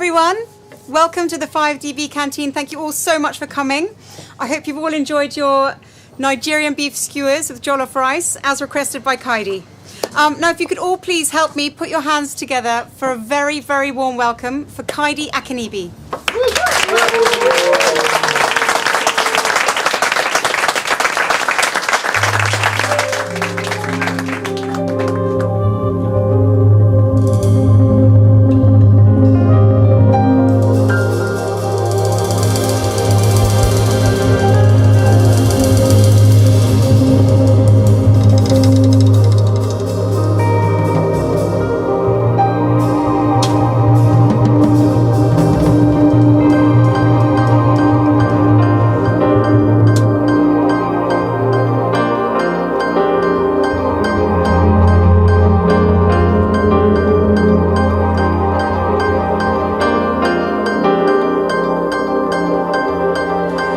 everyone. Welcome to the 5DB Canteen. Thank you all so much for coming. I hope you've all enjoyed your Nigerian beef skewers with jollof rice, as requested by Kaidi. Now, if you could all please help me put your hands together for a very, very warm welcome for Kaidi Akinnibi.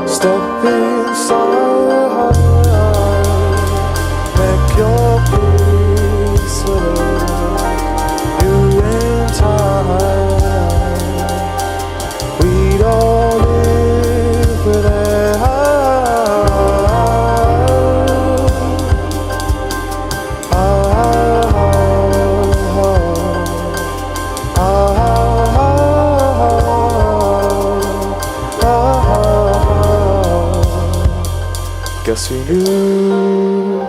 Step inside, make your peace with it. You in time, we don't live with it. Guess we knew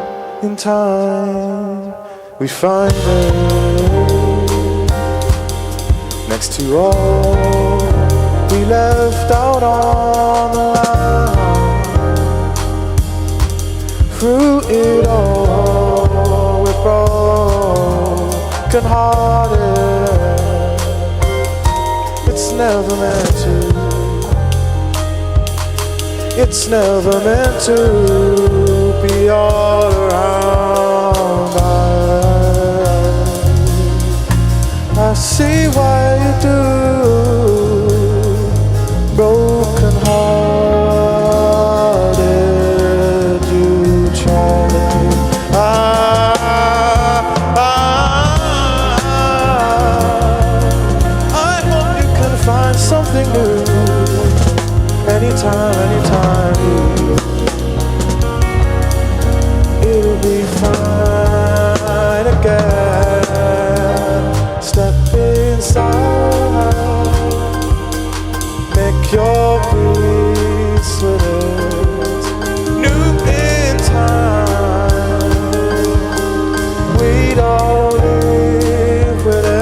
in time we'd find it next to all we left out on the line. Through it all, we're broken hearted. It's never meant to. It's never meant to be all around. I see why you do. Broken hearted, you try to. I hope you can find something new. Anytime, it'll be fine again. Step inside, make your peace with it. New in time, we don't live with it.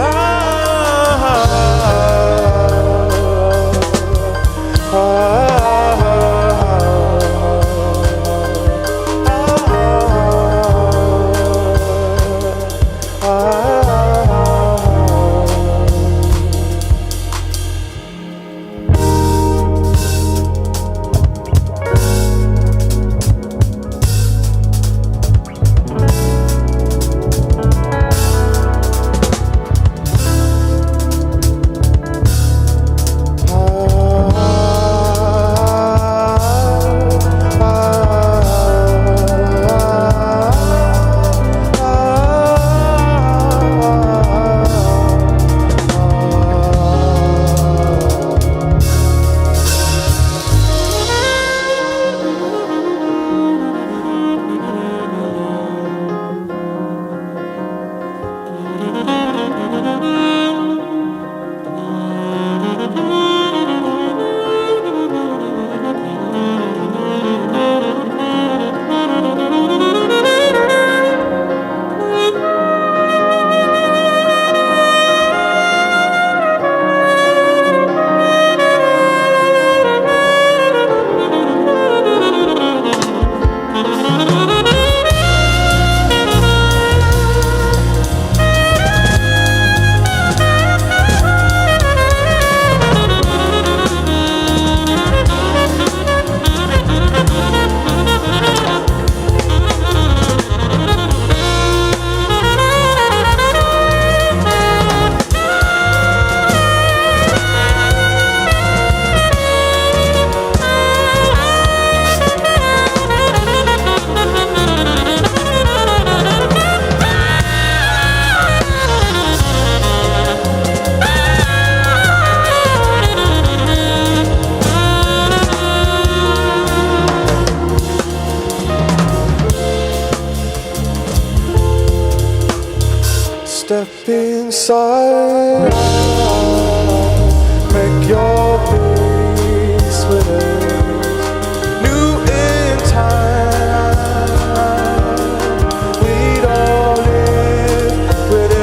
step inside. Make your peace with us. New in time. We don't live with it.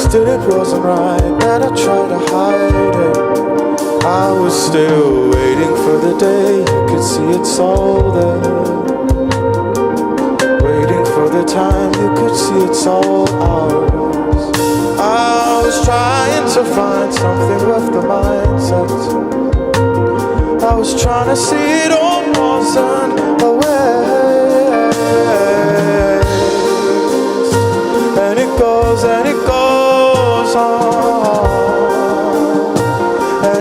Still it wasn't right that I tried to hide it. I was still waiting for the day you could see it's all there. Waiting for the time you could see it's all ours. I was trying to find something worth the mindset. I was trying to see it all wasn't a waste. And it goes on. And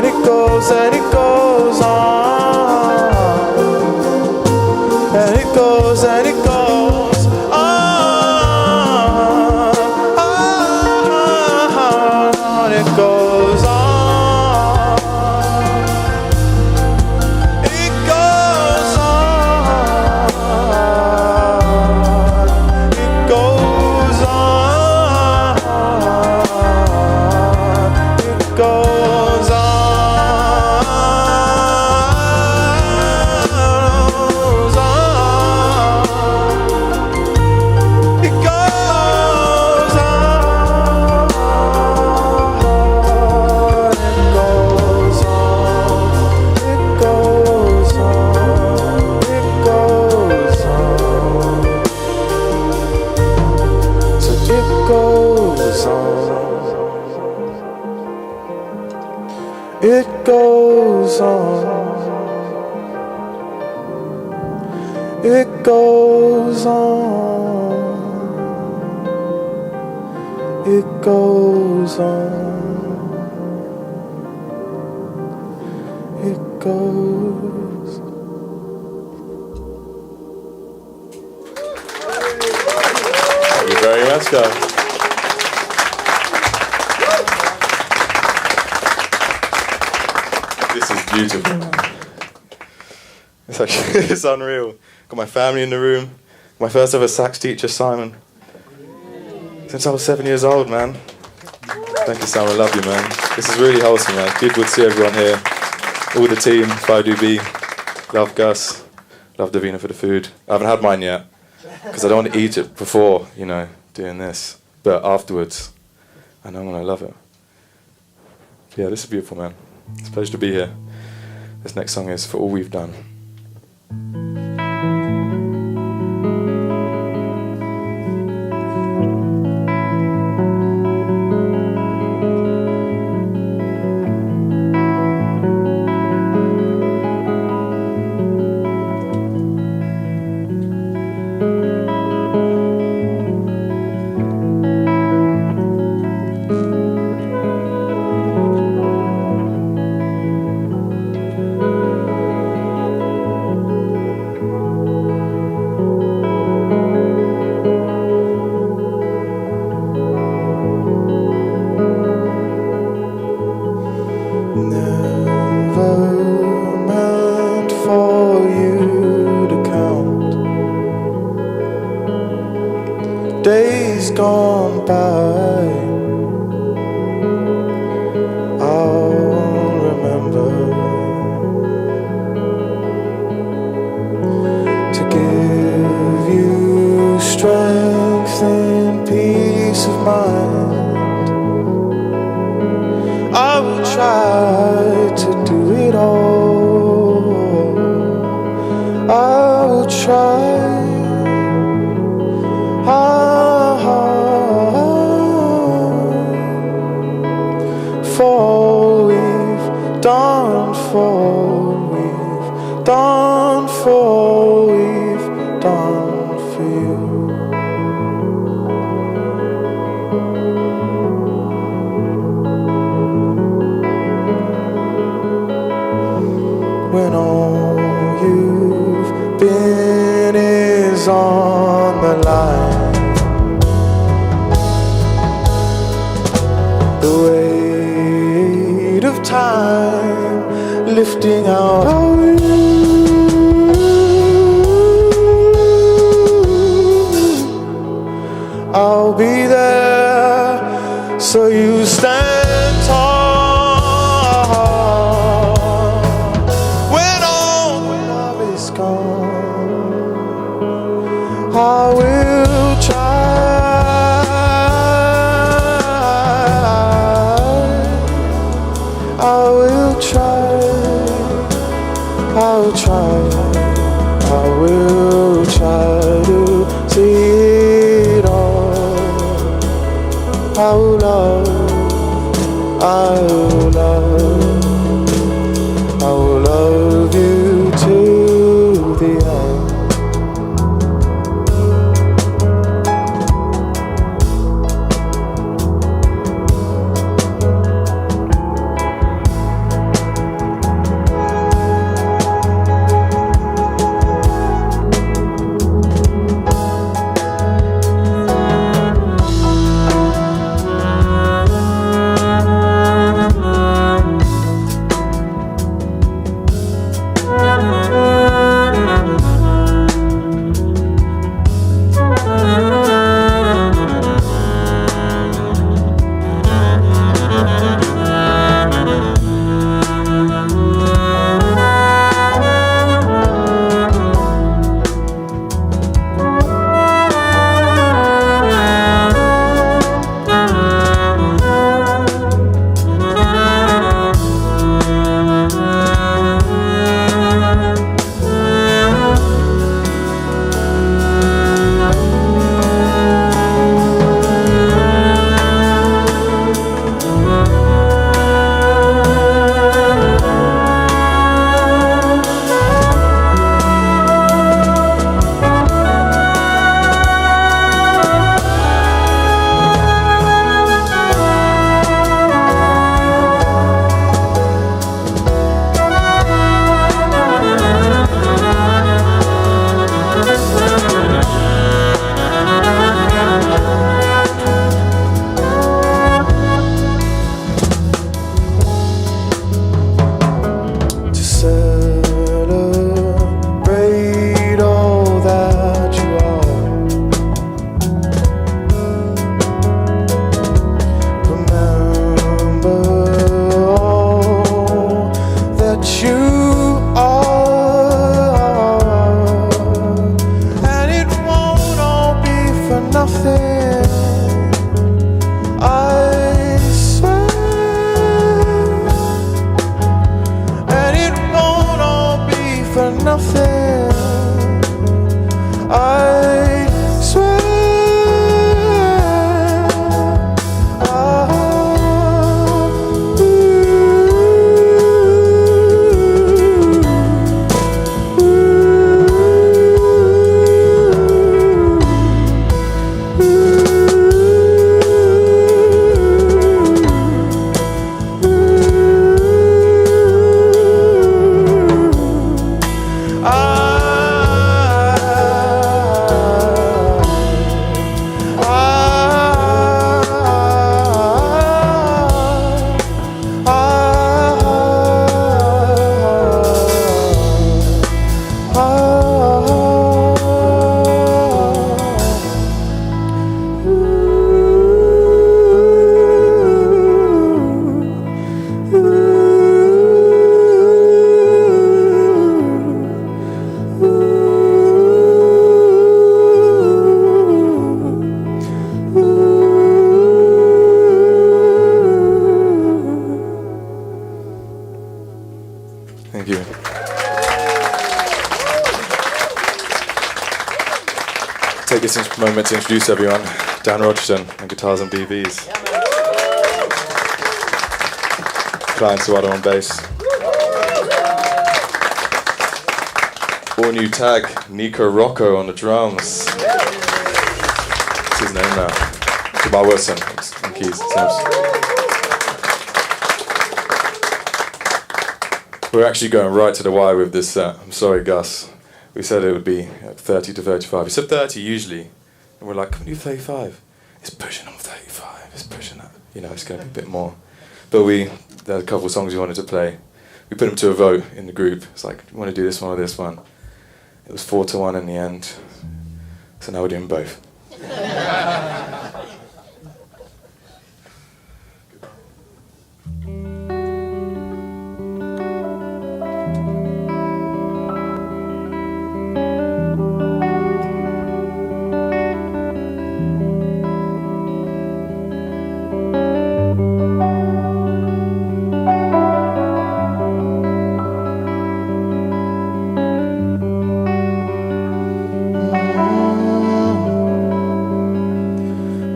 it goes on. And it goes on. And it goes on. It goes on. It goes on. It goes on. It goes on. It goes. Thank you very much, guys. This is beautiful. It's unreal. Got my family in the room. My first ever sax teacher, Simon. Since I was 7 years old, man. Thank you, Simon. I love you, man. This is really wholesome, man. Good to see everyone here. All the team, 5DB. Love Gus. Love Davina for the food. I haven't had mine yet because I don't want to eat it before, doing this. But afterwards, I know I'm going to love it. Yeah, this is beautiful, man. It's a pleasure to be here. This next song is For All We've Done. Never meant for you to count days gone by, I'll remember to give you strength and peace of mind. I will try to do it all. I will try. For we've done for you. When all you've been is on the line, the weight of time lifting out our I'll be there, so you stand tall. When all love is gone, I will try. I will try. I will try. I will try to see. I will love, I will love, I will love you to the end. Ooh. Take this moment to introduce everyone. Dan Rogerton on guitars and BVs. Klein Suado on bass. All new tag, Nico Rocco on the drums. That's his name now. Jamal Wilson on keys and snaps. We're actually going right to the wire with this set. I'm sorry, Gus. We said it would be 30 to 35. We said 30 usually. And we're like, can we do 35? It's pushing on 35. It's pushing up. You know, it's going to be a bit more. But there had a couple of songs we wanted to play. We put them to a vote in the group. It's like, you want to do this one or this one? It was 4-1 in the end. So now we're doing both.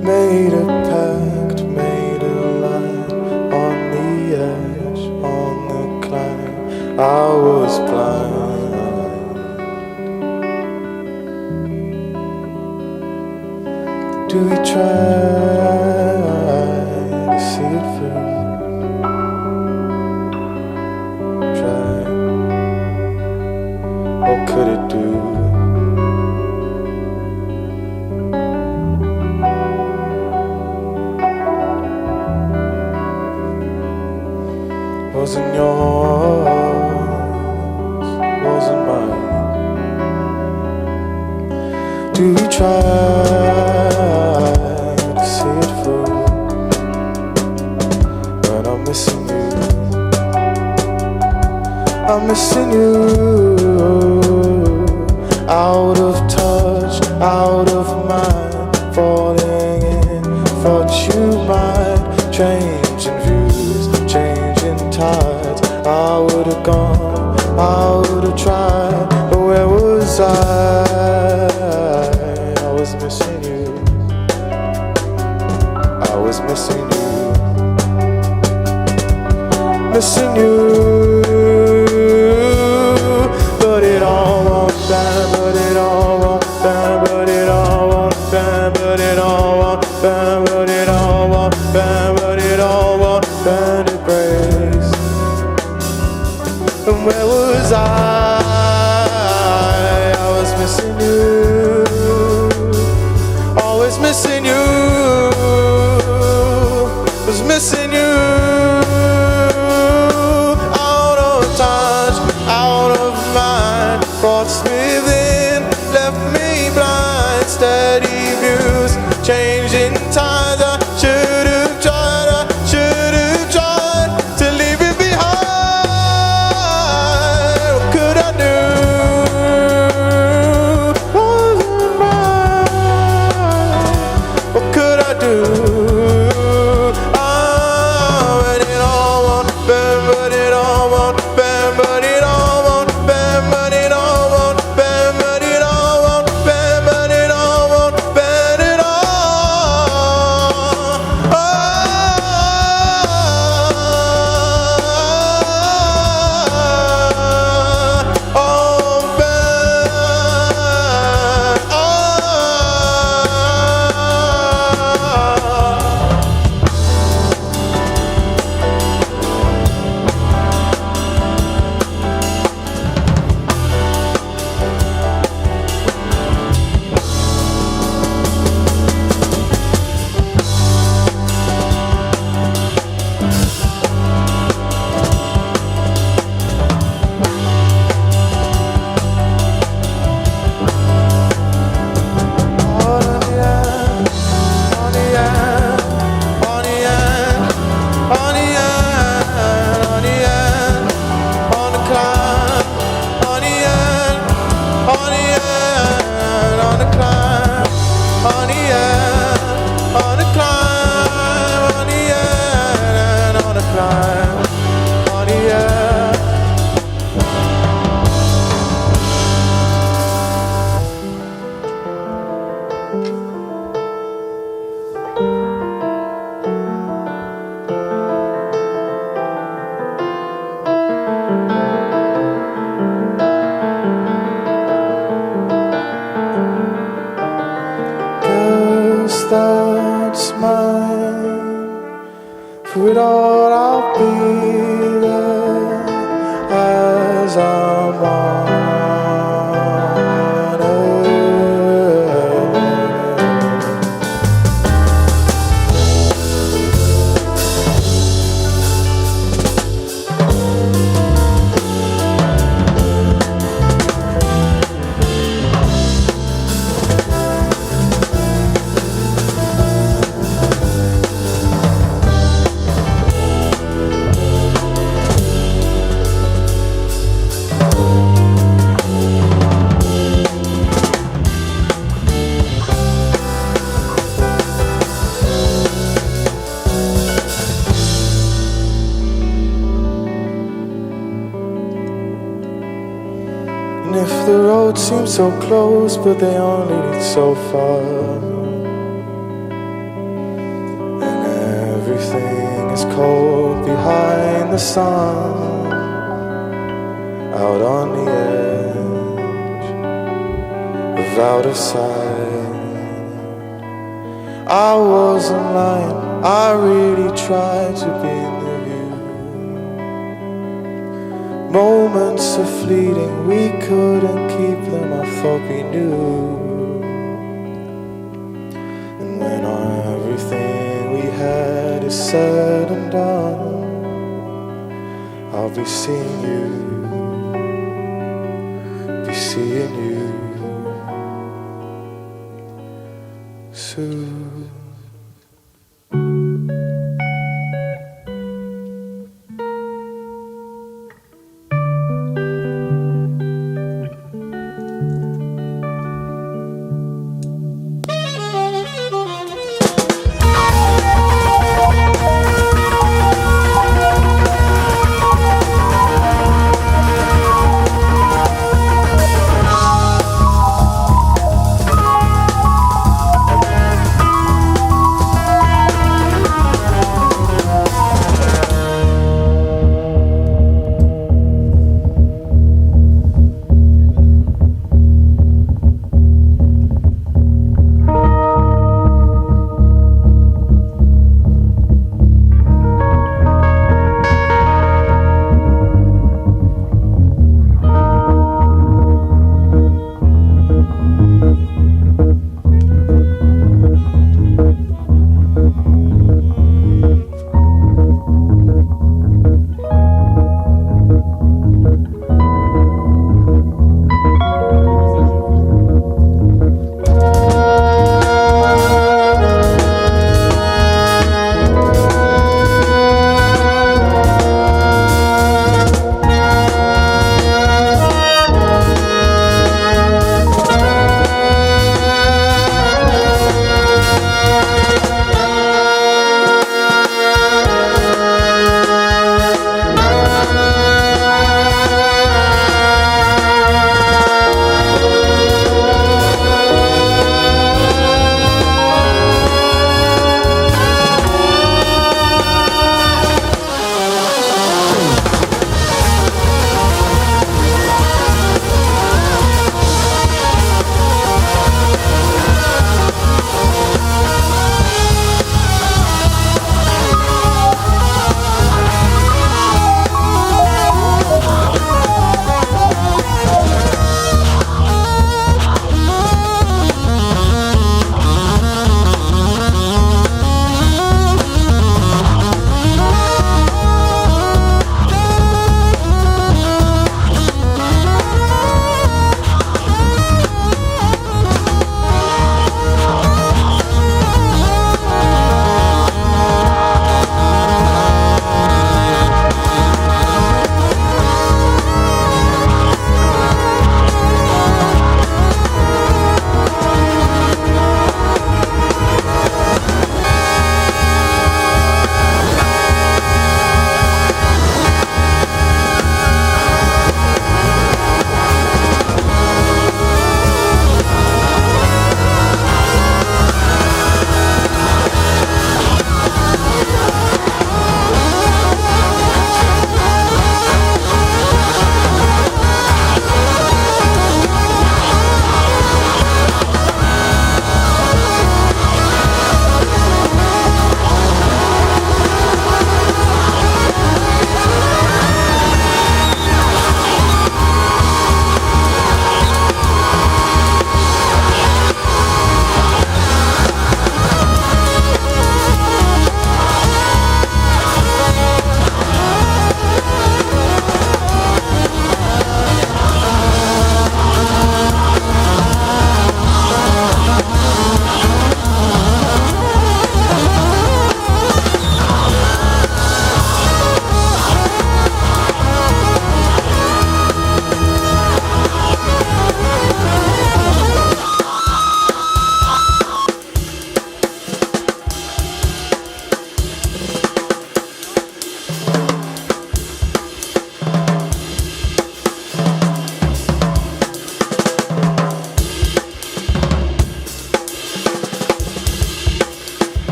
Made a pact, made a line on the edge, on the climb. I was blind. Do we try to see it through? Try. What could it do? Wasn't yours, wasn't mine. Do we try to see it through? But I'm missing you. I'm missing you. Out of touch, out of mind, falling in. Thought you might change in views, changing tides. I would've gone, I would've tried, but where was I? I was missing you. I was missing you. Missing you. But it all won't burn, but it all won't burn, but it all won't burn, but it all won't burn, but it all won't burn, but it all won't burn to grace. And where was I? I was missing you. Always missing you. Was missing you. Out of touch, out of mind, thoughts within. that's mine. Through it all I'll be there as I'm wanted. And if the road seems so close, but they only lead so far, and everything is cold behind the sun, out on the edge of out of sight. I wasn't lying, I really tried to be near you. Moments are fleeting, we couldn't keep them, I thought we knew. And when everything we had is said and done, I'll be seeing you, be seeing you soon.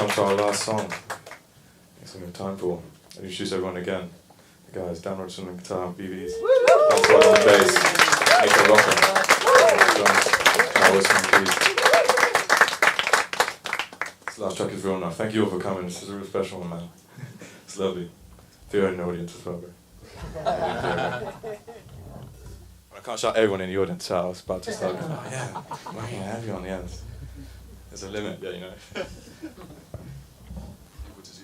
on to our last song. That's what we have time for. I'll introduce everyone again. The guys, Dan Robertson on guitar, BBs. That's right on the bass. Nico Rocker. Drums. Charles Wilson, keys. This last track is real now. Thank you all for coming. This is a real special one, man. It's lovely. You're in the audience as well, bro. I can't shout everyone in the audience, so I was about to start going, oh yeah, I'm working heavy on the ends. There's a limit, yeah, you know. What is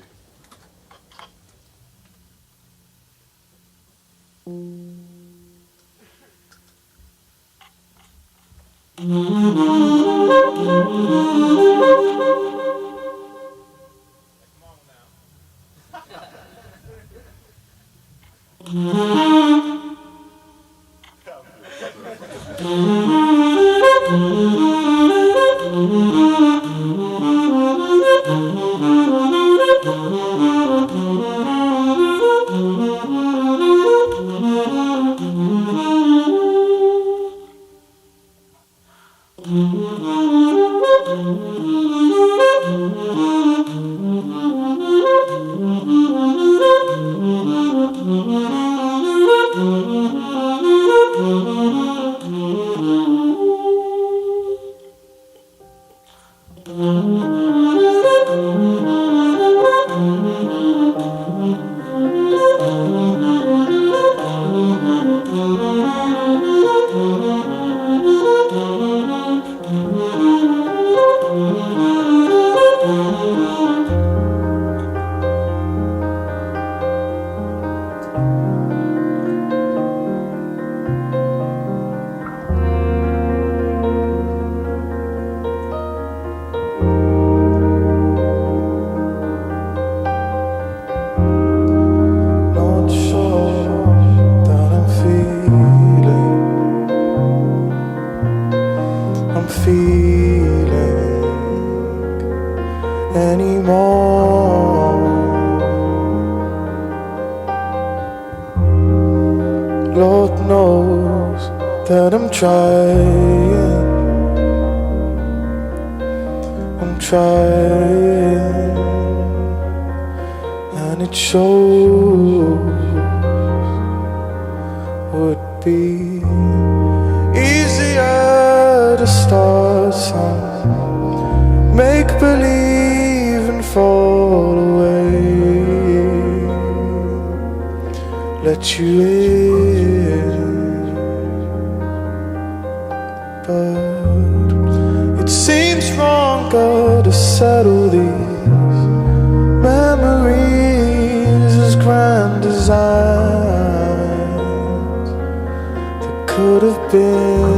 Lord knows that I'm trying, and it shows. Would be easier to start some make believe and fall away, let you in, but it seems stronger to settle these memories as grand designs that could have been.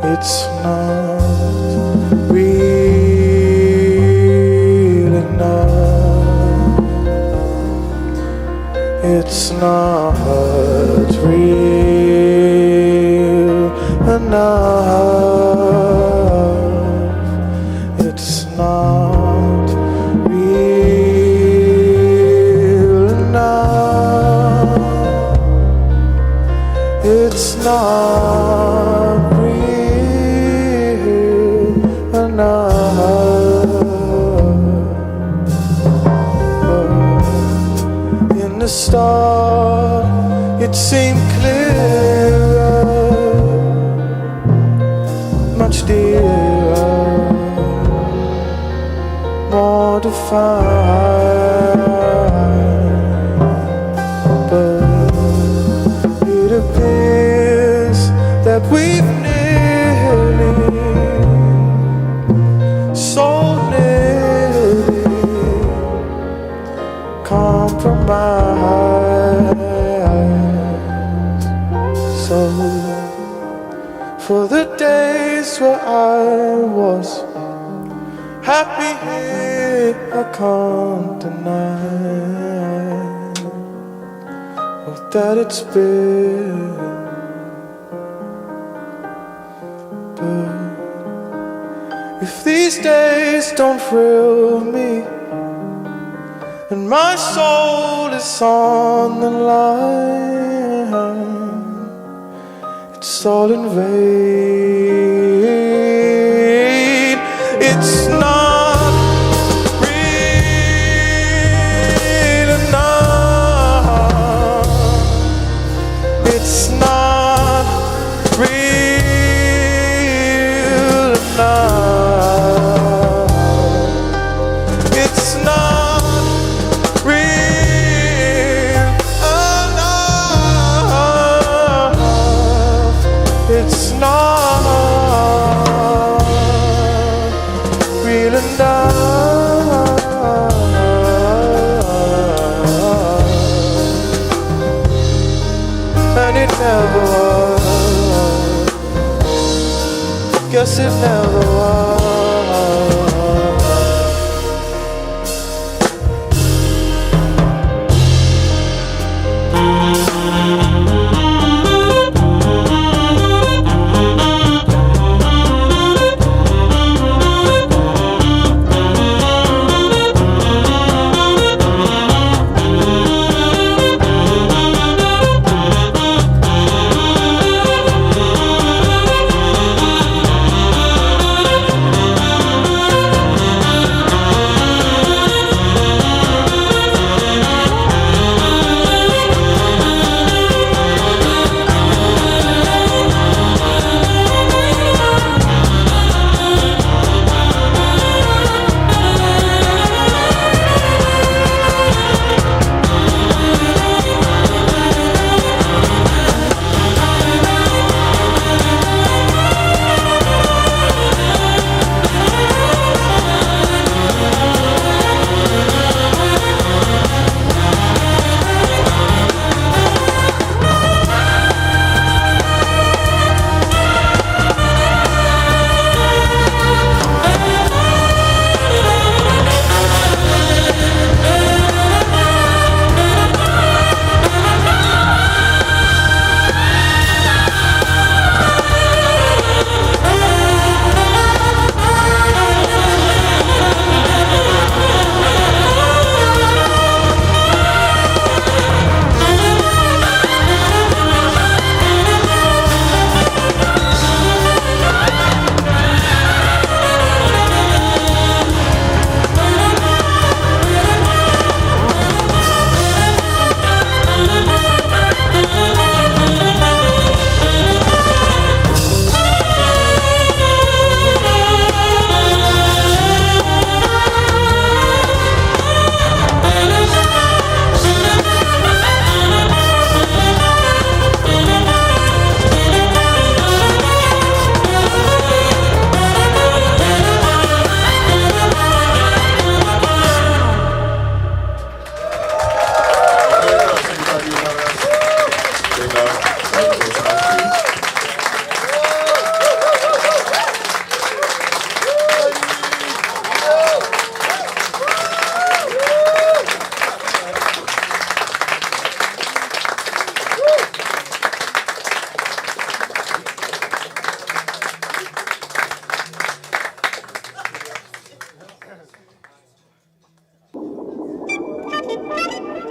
It's not real enough. It's not real enough. It's not real enough. It's not real enough. In the start, it seemed clearer, much dearer, more defined, but it appears that we've nearly, so nearly compromised. So for the days where I was happy here, I can't deny all that it's been. But if these days don't thrill me and my soul is on the line, it's all in vain. It's never was. Guess it never was.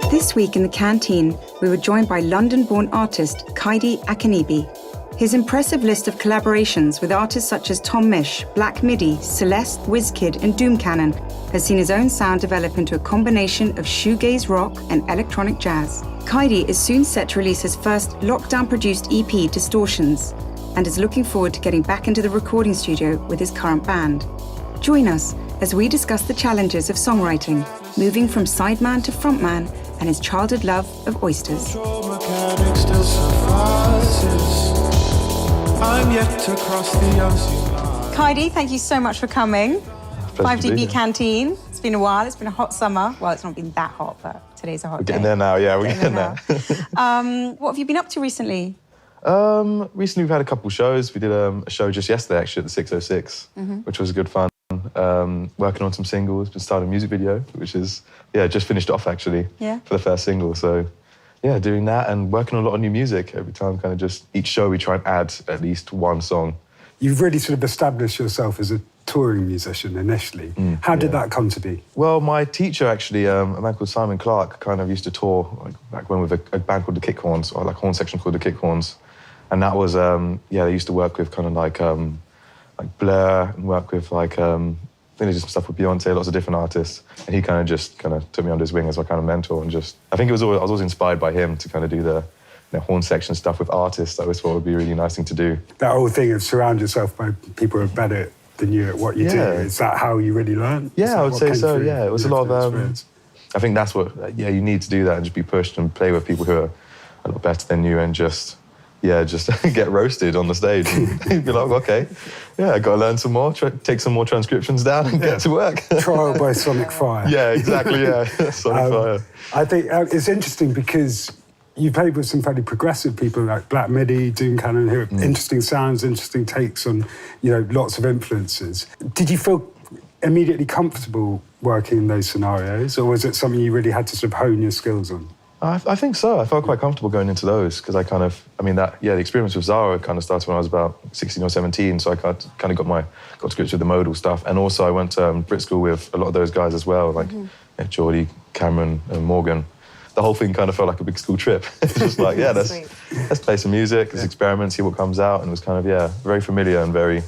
This week in the canteen, we were joined by London-born artist Kaidi Akinnibi. His impressive list of collaborations with artists such as Tom Misch, Black Midi, Celeste, Wizkid and Doom Cannon has seen his own sound develop into a combination of shoegaze rock and electronic jazz. Kaidi is soon set to release his first lockdown-produced EP, Distortions, and is looking forward to getting back into the recording studio with his current band. Join us as we discuss the challenges of songwriting, moving from sideman to frontman, and his childhood love of oysters. I'm yet to cross the ocean. Kaidi, thank you so much for coming. 5DB Canteen. It's been a while. It's been a hot summer. Well, it's not been that hot, but today's a hot day. We're getting there now, yeah, we're getting there. What have you been up to recently? Recently we've had a couple shows. We did a show just yesterday, actually, at the 606, which was good fun. Working on some singles, been starting a music video, which is, just finished off, actually, for the first single. So, doing that and working on a lot of new music every time, kind of just each show we try and add at least one song. You've really sort of established yourself as a touring musician initially. How did that come to be? Well, my teacher actually, a man called Simon Clark, kind of used to tour back when with a band called the Kickhorns, or like horn section called the Kickhorns. And that was, they used to work with kind of like Blur and work with like, I think they did some stuff with Beyonce, lots of different artists. And he kind of took me under his wing as my kind of mentor and just, I think I was always inspired by him to kind of do the horn section stuff with artists. I always thought it would be a really nice thing to do. That whole thing of surround yourself by people who are better than you at what you do, is that how you really learn? Yeah, I would say so, yeah. It was a lot of, I think that's what, you need to do that and just be pushed and play with people who are a lot better than you and just get roasted on the stage and be like, okay, I got to learn some more, take some more transcriptions down and get to work. Trial by Sonic Fire. Yeah, exactly, Sonic Fire. I think it's interesting because you played with some fairly progressive people like Black Midi, Doom Cannon, who have interesting sounds, interesting takes on, lots of influences. Did you feel immediately comfortable working in those scenarios, or was it something you really had to sort of hone your skills on? I think so. I felt quite comfortable going into those because the experience with Zara kind of started when I was about 16 or 17, so I kind of got to grips with the modal stuff. And also I went to Brit school with a lot of those guys as well, like Geordie, Cameron and Morgan. The whole thing kind of felt like a big school trip. It's just like, let's play some music, let's experiment, see what comes out. And it was kind of, very familiar and very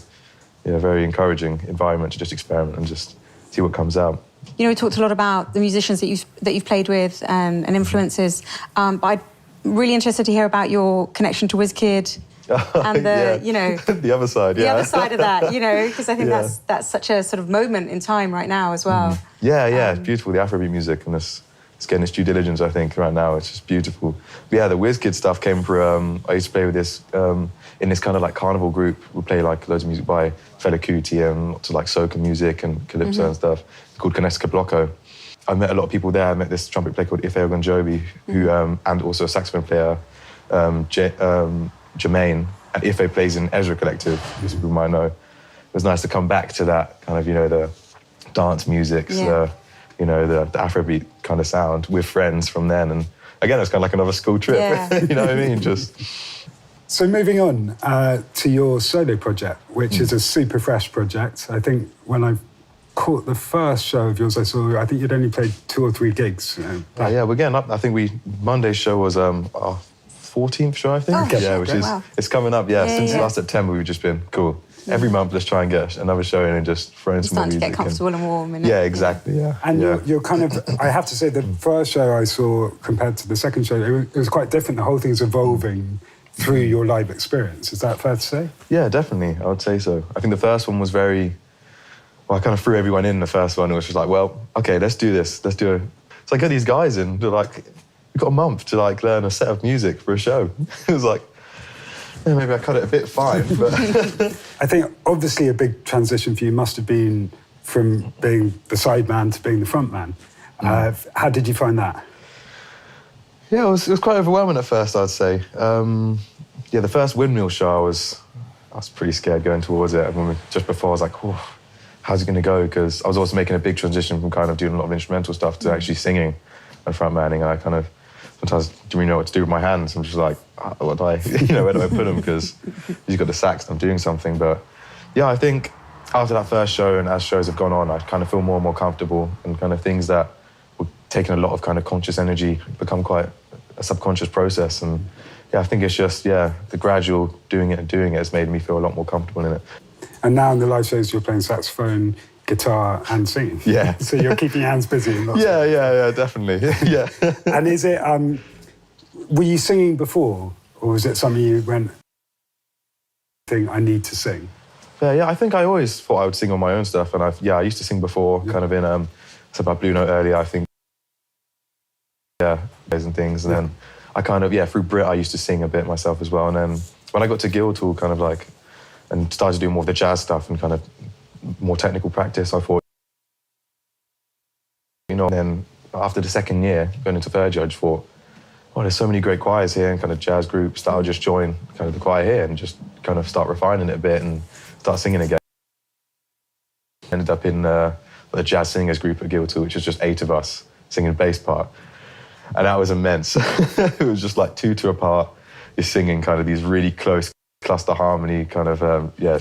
encouraging environment to just experiment and just see what comes out. We talked a lot about the musicians that you've played with and influences, but I'm really interested to hear about your connection to WizKid and the other side, the other side of that, because I think that's such a sort of moment in time right now as well. It's beautiful, the Afrobeat music, and it's getting its due diligence, I think, right now. It's just beautiful. But the WizKid stuff came from, I used to play with this, in this kind of like carnival group. We play like loads of music by Fela Kuti and lots of like soca music and calypso and stuff. It's called Connecticut Blocko. I met a lot of people there. I met this trumpet player called Ife Ogunjobi, who, and also a saxophone player, Jermaine. And Ife plays in Ezra Collective, as people might know. It was nice to come back to that kind of, the dance music, the Afrobeat kind of sound with friends from then. And again, it's kind of like another school trip, you know what I mean? So moving on to your solo project, which is a super fresh project. I think when I caught the first show of yours, I think you'd only played 2 or 3 gigs. We're getting up. I think Monday's show was our 14th show, I think. It's coming up, since last September we've just been, cool. Every month, let's try and get another show in and just throw in some more music. Starting to get comfortable and warm. Exactly, And you're kind of, I have to say, the first show I saw compared to the second show, it was quite different. The whole thing's evolving through your live experience. Is that fair to say? Yeah, definitely. I would say so. I think the first one was I kind of threw everyone in the first one. It was just like, well, okay, let's do this. Let's do it. So I get these guys in. They're like, we've got a month to like learn a set of music for a show. It was like, maybe I cut it a bit fine, but... I think obviously a big transition for you must have been from being the sideman to being the frontman. How did you find that? Yeah, it was quite overwhelming at first, I'd say. The first Windmill show, I was pretty scared going towards it. Just before, I was like, how's it going to go? Because I was also making a big transition from kind of doing a lot of instrumental stuff to actually singing and frontmanning. I kind of sometimes didn't really know what to do with my hands. I'm just like, where do I put them? Because you've got the sax and I'm doing something. But I think after that first show and as shows have gone on, I kind of feel more and more comfortable, and kind of things that were taking a lot of kind of conscious energy become quite a subconscious process. And I think it's just, the gradual doing it has made me feel a lot more comfortable in it. And now in the live shows, you're playing saxophone, guitar and singing. Yeah. So you're keeping your hands busy. Yeah, definitely. Yeah. And is it, were you singing before, or was it something you went, I need to sing? Yeah, I think I always thought I would sing on my own stuff. And I used to sing before, kind of in, said about Blue Note earlier, I think, and things. And then I kind of, through Brit, I used to sing a bit myself as well. And then when I got to Guildhall, kind of like, and started doing more of the jazz stuff and kind of more technical practice, I thought, and then after the second year, going into third year, I just thought, there's so many great choirs here and kind of jazz groups that I'll just join kind of the choir here and just kind of start refining it a bit and start singing again. Ended up in the jazz singers group at Guildhall, which was just 8 of us singing bass part. And that was immense. It was just like 2 apart. You're singing kind of these really close cluster harmony kind of,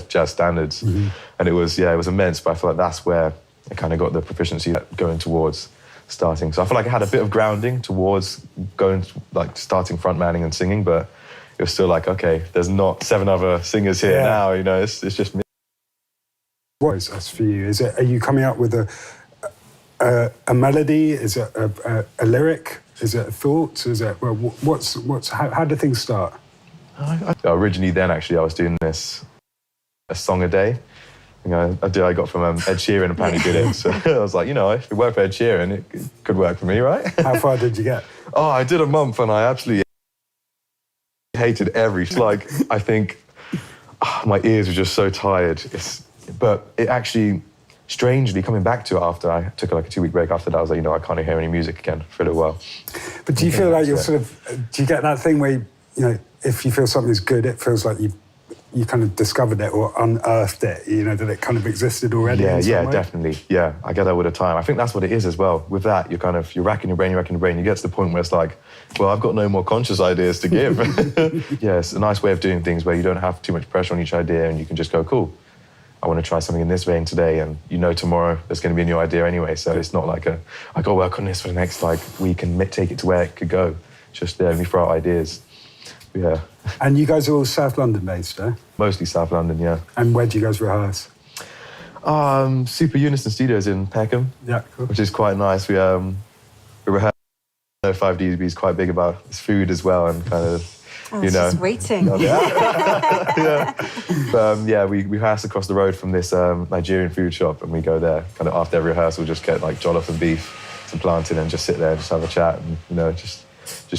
jazz standards. Mm-hmm. And it was immense, but I feel like that's where I kind of got the proficiency going towards starting. So I feel like I had a bit of grounding towards going, like starting frontmanning and singing, but it was still like, okay, there's not 7 other singers here now, it's just me. What is us for you? Are you coming up with a melody? Is it a lyric? Is it a thought? Is it, how do things start? Originally then, actually, I was doing a song a day. I got from Ed Sheeran, and apparently did it. So I was like, if it worked for Ed Sheeran, it could work for me, right? How far did you get? I did a month and I absolutely hated I think my ears were just so tired. But it actually, strangely, coming back to it after I took like a 2-week break after that, I was like, you know, I can't hear any music again for a little while. But do you feel like you're sort of, do you get that thing where, you know, if you feel something's good, it feels like you kind of discovered it or unearthed it, you know, that it kind of existed already? Yeah, definitely. Yeah, I get that all the time. I think that's what it is as well. With that, you're racking your brain, You get to the point where it's like, well, I've got no more conscious ideas to give. Yeah, it's a nice way of doing things where you don't have too much pressure on each idea and you can just go, cool, I want to try something in this vein today, and you know tomorrow there's going to be a new idea anyway, so it's not like I got to work on this for the next like week and take it to where it could go. Just we throw out ideas. Yeah. And you guys are all South London based, eh? Mostly South London, yeah. And where do you guys rehearse? Super Unison Studios in Peckham, Yeah, cool. which is quite nice. We rehearse. 5DB is quite big about its food as well, and kind of, you know. Just waiting. Yeah. But, we rehearse across the road from this Nigerian food shop, and we go there kind of after every rehearsal, just get like jollof and beef, some plantain, and just sit there and just have a chat, and you know, just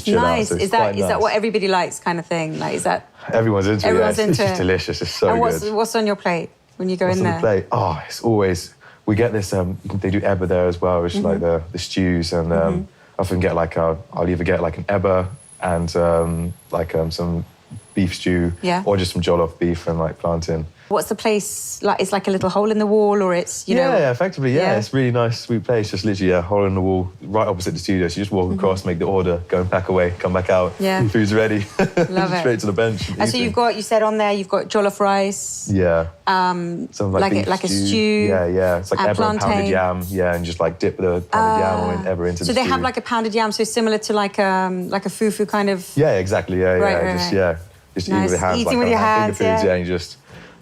chill out. Nice. So Is that what everybody likes, kind of thing? Like, is that everyone's into? Everyone's it. into It's just delicious. It's so and good. what's on your plate when you go in there? On the plate? Oh, it's always, we get this. They do eba there as well, which is like the stews, and I often get like I'll either get like an eba and some beef stew, or just some jollof beef and like plantain. What's the place like? It's like a little hole in the wall, or it's, you know... Yeah, effectively, yeah. It's a really nice, sweet place. Just literally, hole in the wall, right opposite the studio. So you just walk across, make the order, go and pack away, come back out. Yeah. Food's ready. Love it. Straight to the bench. And so you said on there, you've got jollof rice. Yeah. Like Some like a stew. Yeah. It's like and eba and pounded plantain. yam. Yeah, and just like dip the pounded yam or eba into the So stew. they have like a pounded yam, so similar to like a fufu kind of... Yeah, exactly. Yeah. Right. Just Nice. eat with your hands. Eating with your hands, finger foods, yeah. and you just...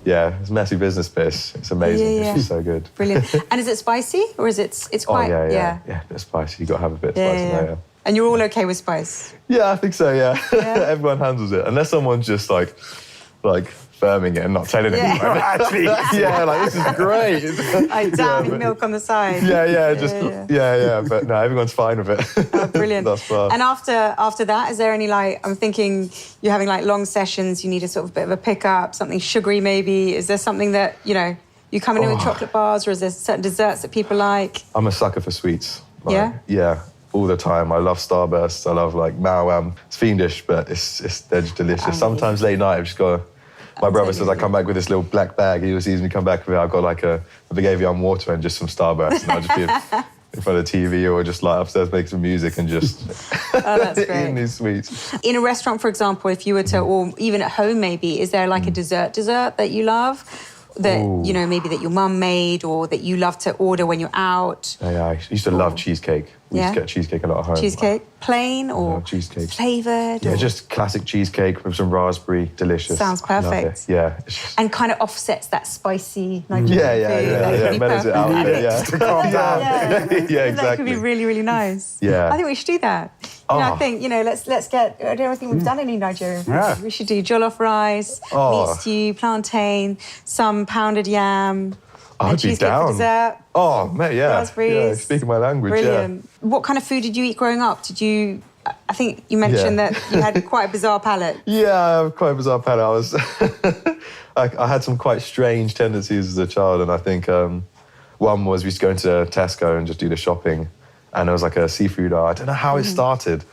Yeah, it's a messy business place. It's amazing. Yeah. It's just so good. Brilliant. And is it spicy, or is it's quite... Yeah, a bit spicy. You've got to have a bit of spice in there, yeah. And you're all okay with spice? Yeah, I think so, yeah. Everyone handles it. Unless someone's just like firming it and not telling anyone. Actually, Yeah, like, this is great. Like downing milk on the side. Yeah. But no, everyone's fine with it. Oh, brilliant. Thus far. And after that, is there any like, I'm thinking you're having like long sessions, you need a sort of bit of a pickup, something sugary maybe. Is there something that, you know, you coming in with chocolate bars, or is there certain desserts that people like? I'm a sucker for sweets. Yeah? Yeah. All the time. I love Starbursts. I love like Mao. It's fiendish, but they're just delicious. Sometimes late night I've just got... My brother says I come back with this little black bag. He always sees me come back with it. I've got like a big Evian water and just some Starburst. And I'll just be in front of the TV or just like upstairs make some music and just eating these sweets. In a restaurant, for example, if you were to, or even at home maybe, is there like a dessert that you love? That, you know, maybe that your mum made or that you love to order when you're out? Yeah, I used to love cheesecake. We used to get cheesecake a lot at home. Cheesecake? Plain or cheesecake. Flavoured? Yeah, just classic cheesecake with some raspberry. Delicious. Sounds perfect. Yeah. And kind of offsets that spicy Nigerian food. Yeah. Mellows it out. Yeah. to calm down. Yeah, exactly. That could be really, really nice. Yeah. I think we should do that. You know, I think, you know, let's get, I don't think we've done any Nigerian food. Yeah. We should do jollof rice, meat stew, plantain, some pounded yam, I'd and be cheesecake for down. dessert. Oh, mate, yeah. Raspberries. Yeah, speaking my language, Brilliant. What kind of food did you eat growing up? I think you mentioned that you had quite a bizarre palate. Yeah, I have quite a bizarre palate. I was, I had some quite strange tendencies as a child, and I think one was we used to go into Tesco and just do the shopping, and there was like a seafood aisle. I don't know how it started,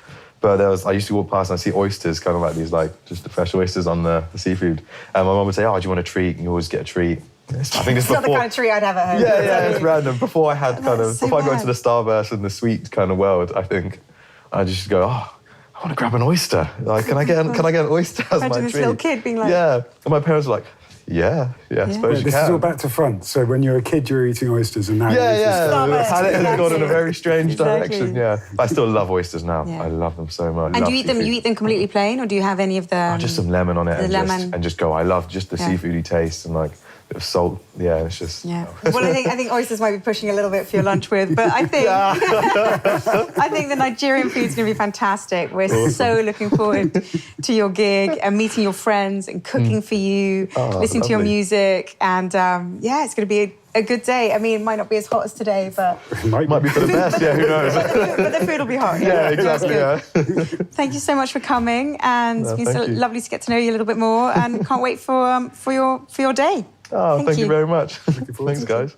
but I used to walk past and I see oysters, kind of like these, like just the fresh oysters on the seafood, and my mum would say, "Oh, do you want a treat?" And you always get a treat. I think it's not the kind of treat I'd have at home. Yeah, it's random. Before I had before I got bad. into the Starburst and the sweet kind of world, I think I just go, I want to grab an oyster. Like, can I get an oyster as my Imagine treat? this little kid being like... Yeah. And my parents were like, I suppose you This can. is all back to front. So when you're a kid, you're eating oysters, and now you're eating Love it. How it has gone in a very strange Exactly. direction. Yeah. I still love oysters now. Yeah. I love them so much. And do you eat them completely plain, or do you have any of the... Just some lemon on it and just go. I love just the seafoody taste and like a bit of salt. Yeah, it's just... Yeah. Well, I think oysters might be pushing a little bit for your lunch with, but I think I think the Nigerian food's going to be fantastic. We're so looking forward to your gig and meeting your friends and cooking for you, listening to your lovely. music, and it's going to be a good day. I mean, it might not be as hot as today, but Might be for the best. Yeah, who knows? but the food will be hot. Yeah, exactly. That's Yeah. good. Thank you so much for coming, and it's been so thank you. lovely to get to know you a little bit more, and can't wait for your day. Oh, thank you you. very much. Thanks, guys.